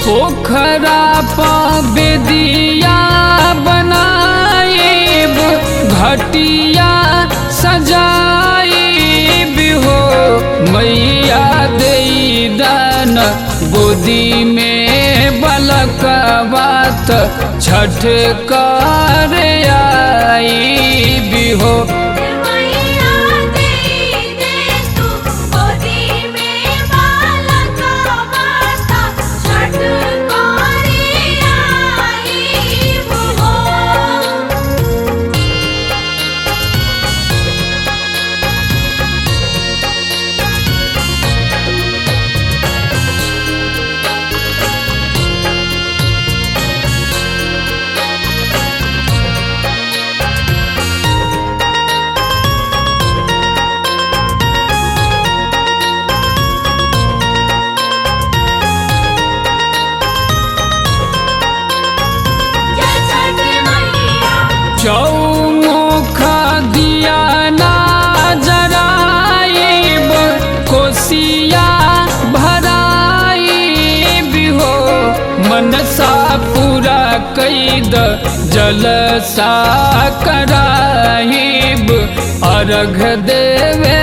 पोखरा बेदिया बनाइब घटिया सजाइब हो मैया देई दान गोदी में बलकवात छठ कर आइब हो। चौमुख दिया ना जराइब कोसिया भराइब हो मनसा पूरा कैद जलसा कराइब अर्घ देवे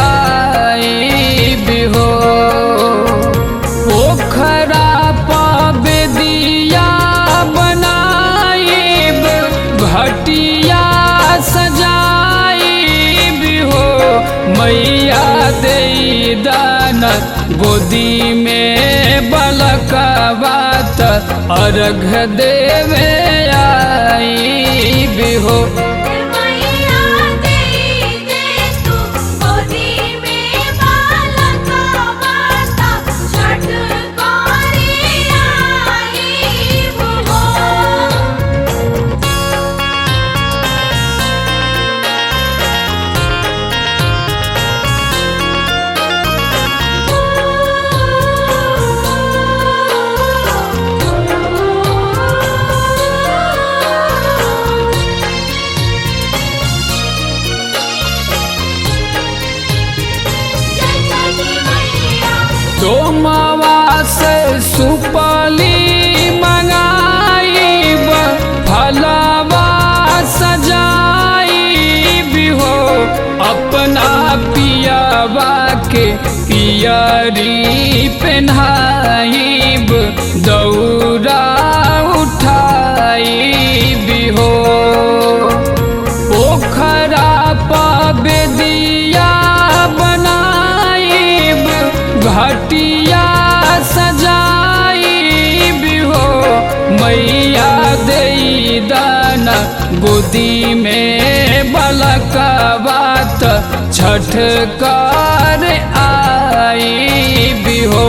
आइब हो। पोखरा बेदिया बनाइब घटिया सजाइब हो मैया देई दान गोदी में बलकवात अर्घ देवे आइब हो। सोमवा से सुपली मंगाइब फलवा सजाइब हो अपना पियावा के पियरी पहनाइब दौरा उठाइब हो। पोखरा बेदिया बनाइब घटिया सजाइब हो मैया देई दान गोदी में बलकवात छठ कर आइब हो।